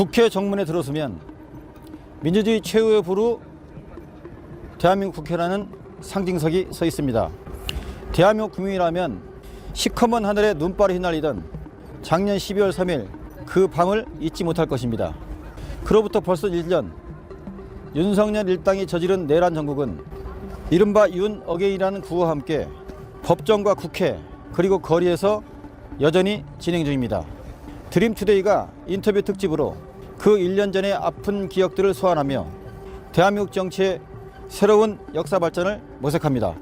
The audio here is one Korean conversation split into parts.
국회 정문에 들어서면 민주주의 최후의 부루 대한민국 국회라는 상징석이 서 있습니다. 대한민국 국민이라면 시커먼 하늘에 눈발이 휘날리던 작년 12월 3일 그 밤을 잊지 못할 것입니다. 그로부터 벌써 1년, 윤석열 일당이 저지른 내란 정국은 이른바 윤 어게인이라는 구호와 함께 법정과 국회 그리고 거리에서 여전히 진행 중입니다. 드림투데이가 인터뷰 특집으로 그 1년 전의 아픈 기억들을 소환하며 대한민국 정치의 새로운 역사 발전을 모색합니다.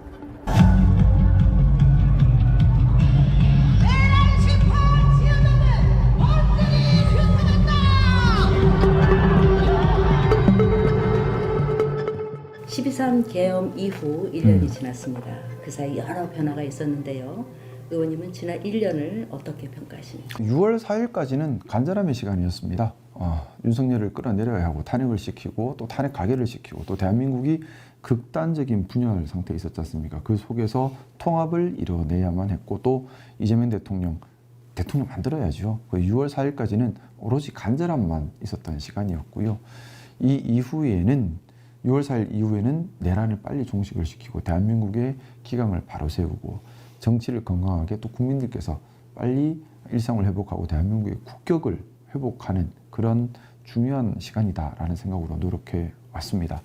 (12.3) 계엄 이후 1년이 지났습니다. 그 사이 여러 변화가 있었는데요. 의원님은 지난 1년을 어떻게 평가하십니까? 6월 4일까지는 간절함의 시간이었습니다. 윤석열을 끌어내려야 하고 탄핵을 시키고 또 탄핵 가결을 시키고 또 대한민국이 극단적인 분열 상태에 있었지 않습니까? 그 속에서 통합을 이뤄내야만 했고 또 이재명 대통령 만들어야죠. 그 6월 4일까지는 오로지 간절함만 있었던 시간이었고요. 이 이후에는 6월 4일 이후에는 내란을 빨리 종식을 시키고 대한민국의 기강을 바로 세우고 정치를 건강하게 또 국민들께서 빨리 일상을 회복하고 대한민국의 국격을 회복하는 그런 중요한 시간이다라는 생각으로 노력해 왔습니다.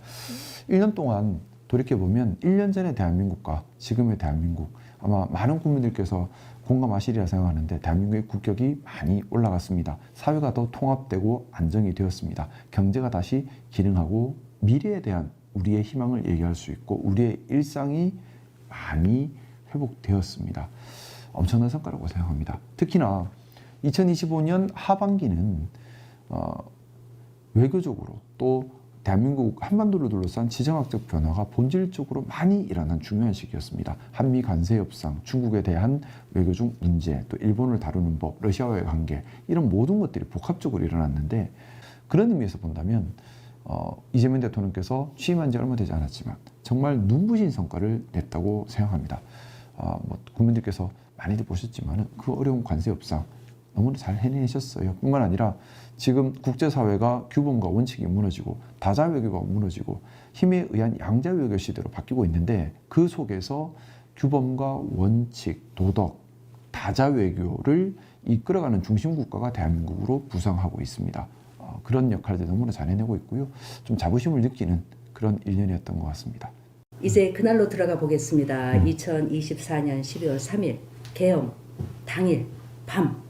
1년 동안 돌이켜보면 1년 전의 대한민국과 지금의 대한민국 아마 많은 국민들께서 공감하시리라 생각하는데 대한민국의 국격이 많이 올라갔습니다. 사회가 더 통합되고 안정이 되었습니다. 경제가 다시 기능하고 미래에 대한 우리의 희망을 얘기할 수 있고 우리의 일상이 많이 회복되었습니다. 엄청난 성과라고 생각합니다. 특히나 2025년 하반기는 외교적으로 또 대한민국 한반도를 둘러싼 지정학적 변화가 본질적으로 많이 일어난 중요한 시기였습니다. 한미 관세 협상, 중국에 대한 외교적 문제, 또 일본을 다루는 법, 러시아와의 관계 이런 모든 것들이 복합적으로 일어났는데 그런 의미에서 본다면 이재명 대통령께서 취임한 지 얼마 되지 않았지만 정말 눈부신 성과를 냈다고 생각합니다. 국민들께서 많이들 보셨지만 그 어려운 관세 협상 너무나 잘 해내셨어요. 뿐만 아니라 지금 국제사회가 규범과 원칙이 무너지고 다자 외교가 무너지고 힘에 의한 양자 외교 시대로 바뀌고 있는데 그 속에서 규범과 원칙, 도덕, 다자 외교를 이끌어가는 중심 국가가 대한민국으로 부상하고 있습니다. 그런 역할을 너무나 잘 해내고 있고요. 좀 자부심을 느끼는 그런 1년이었던 것 같습니다. 이제 그날로 들어가 보겠습니다. 2024년 12월 3일 계엄 당일 밤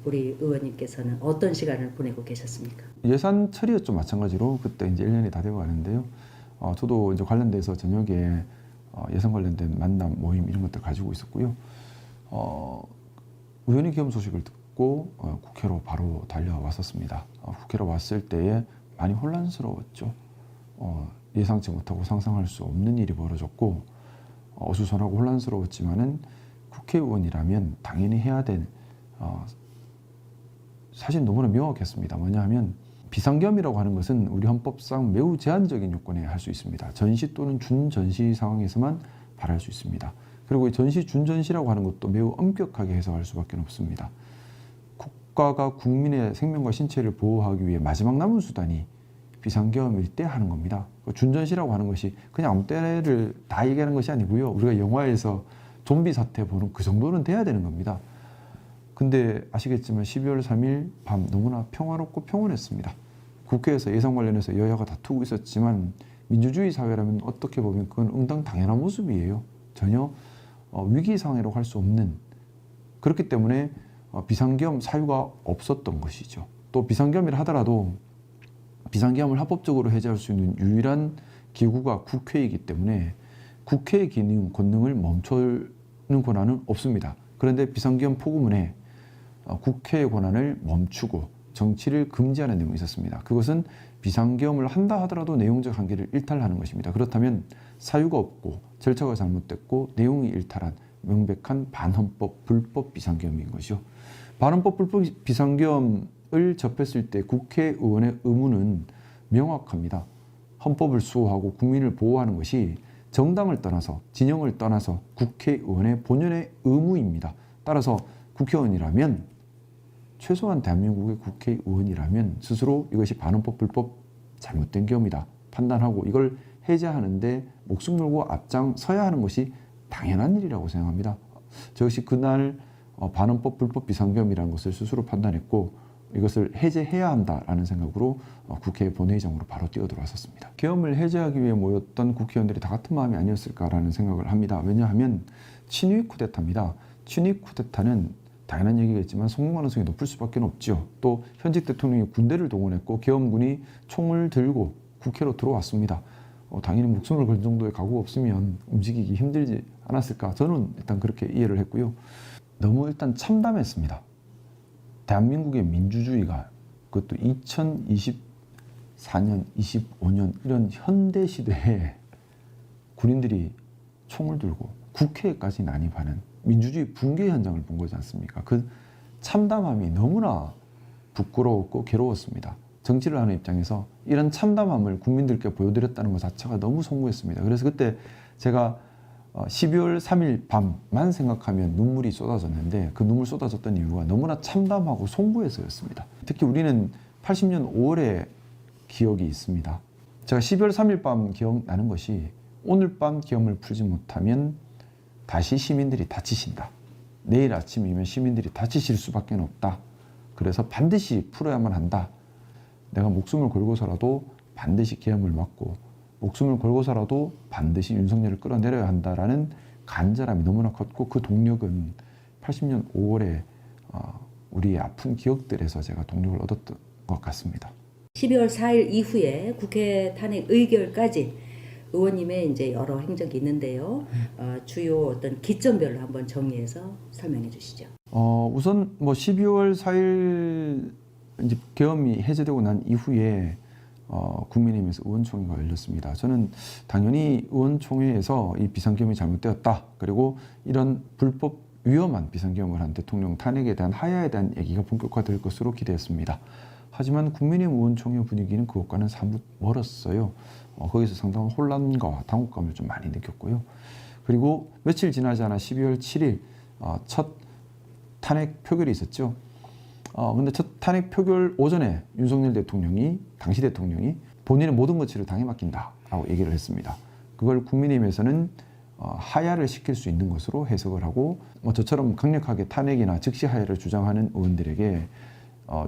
우리 의원님께서는 어떤 시간을 보내고 계셨습니까? 예산 처리였죠. 마찬가지로 그때 이제 1년이 다 되고 가는데요. 저도 이제 관련돼서 저녁에 예산 관련된 만남 모임 이런 것들 가지고 있었고요. 우연히 계엄 소식을 듣고 국회로 바로 달려왔었습니다. 국회로 왔을 때에 많이 혼란스러웠죠. 예상치 못하고 상상할 수 없는 일이 벌어졌고 어수선하고 혼란스러웠지만은 국회의원이라면 당연히 해야 될 사실 너무나 명확했습니다. 뭐냐 하면 비상계엄이라고 하는 것은 우리 헌법상 매우 제한적인 요건에 할 수 있습니다. 전시 또는 준전시 상황에서만 발할 수 있습니다. 그리고 전시, 준전시라고 하는 것도 매우 엄격하게 해석할 수밖에 없습니다. 국가가 국민의 생명과 신체를 보호하기 위해 마지막 남은 수단이 비상계엄일 때 하는 겁니다. 준전시라고 하는 것이 그냥 아무 때를 다 얘기하는 것이 아니고요. 우리가 영화에서 좀비 사태 보는 그 정도는 돼야 되는 겁니다. 근데 아시겠지만 12월 3일 밤 너무나 평화롭고 평온했습니다. 국회에서 예산 관련해서 여야가 다투고 있었지만 민주주의 사회라면 어떻게 보면 그건 응당 당연한 모습이에요. 전혀 위기 상황이라고 할 수 없는 그렇기 때문에 비상계엄 사유가 없었던 것이죠. 또 비상계엄이라 하더라도 비상계엄을 합법적으로 해제할 수 있는 유일한 기구가 국회이기 때문에 국회의 기능, 권능을 멈추는 권한은 없습니다. 그런데 비상계엄 포고문에 국회의 권한을 멈추고 정치를 금지하는 내용이 있었습니다. 그것은 비상계엄을 한다 하더라도 내용적 한계를 일탈하는 것입니다. 그렇다면 사유가 없고 절차가 잘못됐고 내용이 일탈한 명백한 반헌법 불법 비상계엄인 것이죠. 반헌법 불법 비상계엄을 접했을 때 국회의원의 의무는 명확합니다. 헌법을 수호하고 국민을 보호하는 것이 정당을 떠나서 진영을 떠나서 국회의원의 본연의 의무입니다. 따라서 국회의원이라면 최소한 대한민국의 국회의원이라면 스스로 이것이 반헌법, 불법, 잘못된 경우이다 판단하고 이걸 해제하는데 목숨 걸고 앞장서야 하는 것이 당연한 일이라고 생각합니다. 저 역시 그날 반헌법, 불법, 비상계엄이라는 것을 스스로 판단했고 이것을 해제해야 한다라는 생각으로 국회 본회의장으로 바로 뛰어들어왔었습니다. 계엄을 해제하기 위해 모였던 국회의원들이 다 같은 마음이 아니었을까라는 생각을 합니다. 왜냐하면 친위 쿠데타입니다. 친위 쿠데타는 당연한 얘기겠지만 성공 가능성이 높을 수밖에 없죠. 또 현직 대통령이 군대를 동원했고 계엄군이 총을 들고 국회로 들어왔습니다. 당연히 목숨을 걸 정도의 각오가 없으면 움직이기 힘들지 않았을까. 저는 일단 그렇게 이해를 했고요. 너무 일단 참담했습니다. 대한민국의 민주주의가 그것도 2024년, 25년 이런 현대 시대에 군인들이 총을 들고 국회까지 난입하는 민주주의 붕괴 현장을 본 거지 않습니까? 그 참담함이 너무나 부끄러웠고 괴로웠습니다. 정치를 하는 입장에서 이런 참담함을 국민들께 보여드렸다는 것 자체가 너무 송구했습니다. 그래서 그때 제가 12월 3일 밤만 생각하면 눈물이 쏟아졌는데 그 눈물 쏟아졌던 이유가 너무나 참담하고 송구해서였습니다. 특히 우리는 80년 5월에 기억이 있습니다. 제가 12월 3일 밤 기억나는 것이 오늘 밤 계엄을 풀지 못하면 다시 시민들이 다치신다. 내일 아침이면 시민들이 다치실 수밖에 없다. 그래서 반드시 풀어야만 한다. 내가 목숨을 걸고서라도 반드시 계엄을 막고 목숨을 걸고서라도 반드시 윤석열을 끌어내려야 한다라는 간절함이 너무나 컸고 그 동력은 80년 5월에 우리의 아픈 기억들에서 제가 동력을 얻었던 것 같습니다. 12월 4일 이후에 국회 탄핵 의결까지 의원님의 이제 여러 행적이 있는데요. 주요 어떤 기점별로 한번 정리해서 설명해 주시죠. 우선 뭐 12월 4일 이제 계엄이 해제되고 난 이후에 국민의힘에서 의원총회가 열렸습니다. 저는 당연히 의원총회에서 이 비상계엄이 잘못되었다. 그리고 이런 불법 위험한 비상계엄을 한 대통령 탄핵에 대한 하야에 대한 얘기가 본격화될 것으로 기대했습니다. 하지만 국민의힘 의원총회 분위기는 그것과는 사뭇 멀었어요. 거기서 상당한 혼란과 당혹감을 좀 많이 느꼈고요. 그리고 며칠 지나지 않아 12월 7일 첫 탄핵 표결이 있었죠. 근데 첫 탄핵 표결 오전에 윤석열 대통령이 당시 대통령이 본인의 모든 것을 당에 맡긴다라고 얘기를 했습니다. 그걸 국민의힘에서는 하야를 시킬 수 있는 것으로 해석을 하고 저처럼 강력하게 탄핵이나 즉시 하야를 주장하는 의원들에게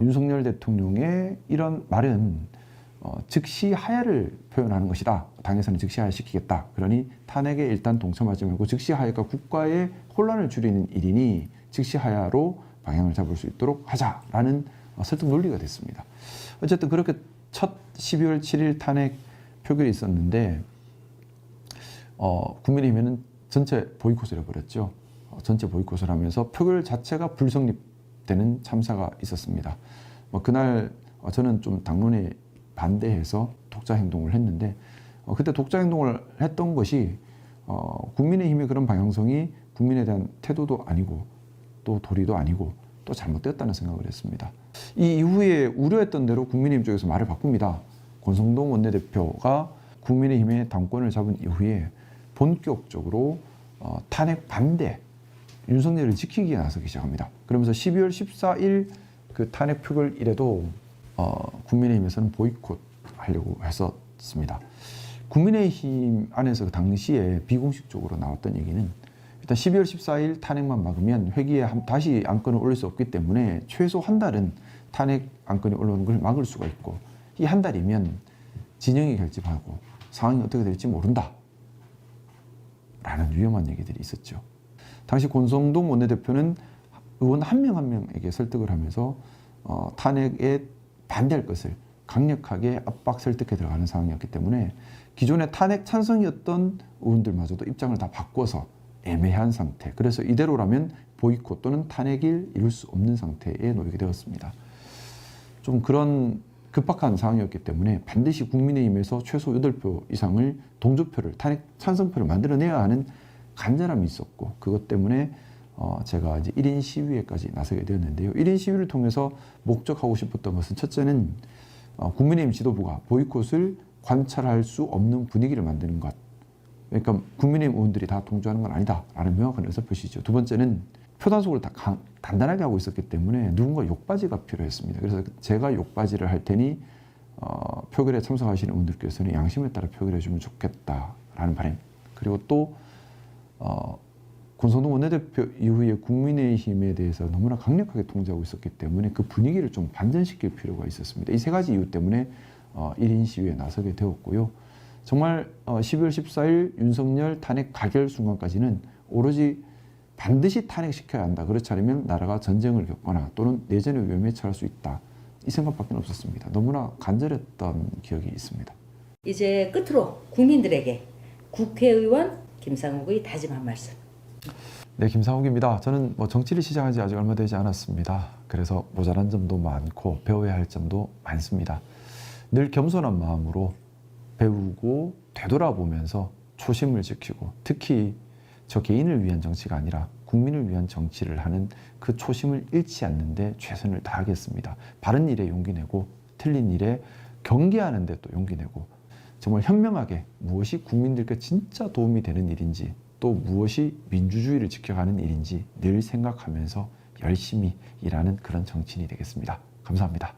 윤석열 대통령의 이런 말은 즉시 하야를 표현하는 것이다. 당에서는 즉시 하야 시키겠다. 그러니 탄핵에 일단 동참하지 말고 즉시 하야가 국가의 혼란을 줄이는 일이니 즉시 하야로 방향을 잡을 수 있도록 하자라는 설득 논리가 됐습니다. 어쨌든 그렇게 첫 12월 7일 탄핵 표결이 있었는데 국민의힘에는 전체 보이콧을 해버렸죠. 전체 보이콧을 하면서 표결 자체가 불성립되는 참사가 있었습니다. 그날 저는 좀 당론에 반대해서 독자 행동을 했는데 그때 독자 행동을 했던 것이 국민의힘의 그런 방향성이 국민에 대한 태도도 아니고 또 도리도 아니고 또 잘못되었다는 생각을 했습니다. 이 이후에 우려했던 대로 국민의힘 쪽에서 말을 바꿉니다. 권성동 원내대표가 국민의힘의 당권을 잡은 이후에 본격적으로 탄핵 반대, 윤석열을 지키기 위해 나서기 시작합니다. 그러면서 12월 14일 그 탄핵 표결일에도 국민의힘에서는 보이콧 하려고 했었습니다. 국민의힘 안에서 그 당시에 비공식적으로 나왔던 얘기는 일단 12월 14일 탄핵만 막으면 회기에 다시 안건을 올릴 수 없기 때문에 최소 한 달은 탄핵 안건이 올라오는 걸 막을 수가 있고 이 한 달이면 진영이 결집하고 상황이 어떻게 될지 모른다 라는 위험한 얘기들이 있었죠. 당시 권성동 원내대표는 의원 한 명 한 명에게 설득을 하면서 탄핵에 반대할 것을 강력하게 압박 설득해 들어가는 상황이었기 때문에 기존의 탄핵 찬성이었던 의원들마저도 입장을 다 바꿔서 애매한 상태. 그래서 이대로라면 보이콧 또는 탄핵을 이룰 수 없는 상태에 놓이게 되었습니다. 좀 그런 급박한 상황이었기 때문에 반드시 국민의힘에서 최소 8표 이상을 동조표를 탄핵 찬성표를 만들어내야 하는 간절함이 있었고 그것 때문에 제가 이제 1인 시위에까지 나서게 되었는데요. 1인 시위를 통해서 목적하고 싶었던 것은 첫째는 국민의힘 지도부가 보이콧을 관찰할 수 없는 분위기를 만드는 것. 그러니까 국민의힘 의원들이 다 동조하는 건 아니다라는 명확한 의사표시죠. 두 번째는 표단속을 단단하게 하고 있었기 때문에 누군가 욕바지가 필요했습니다. 그래서 제가 욕바지를 할 테니 표결에 참석하시는 분들께서는 양심에 따라 표결해 주면 좋겠다라는 바람. 그리고 또 권성동 원내대표 이후에 국민의힘에 대해서 너무나 강력하게 통제하고 있었기 때문에 그 분위기를 좀 반전시킬 필요가 있었습니다. 이 세 가지 이유 때문에 1인 시위에 나서게 되었고요. 정말 12월 14일 윤석열 탄핵 가결 순간까지는 오로지 반드시 탄핵시켜야 한다. 그렇지 않으면 나라가 전쟁을 겪거나 또는 내전의 위험에 처할 수 있다. 이 생각밖에 없었습니다. 너무나 간절했던 기억이 있습니다. 이제 끝으로 국민들에게 국회의원 김상욱의 다짐한 말씀. 네, 김상욱입니다. 저는 정치를 시작한 지 아직 얼마 되지 않았습니다. 그래서 모자란 점도 많고 배워야 할 점도 많습니다. 늘 겸손한 마음으로 배우고 되돌아보면서 초심을 지키고 특히 저 개인을 위한 정치가 아니라 국민을 위한 정치를 하는 그 초심을 잃지 않는데 최선을 다하겠습니다. 바른 일에 용기 내고 틀린 일에 경계하는 데 또 용기 내고 정말 현명하게 무엇이 국민들께 진짜 도움이 되는 일인지 또 무엇이 민주주의를 지켜가는 일인지 늘 생각하면서 열심히 일하는 그런 정치인이 되겠습니다. 감사합니다.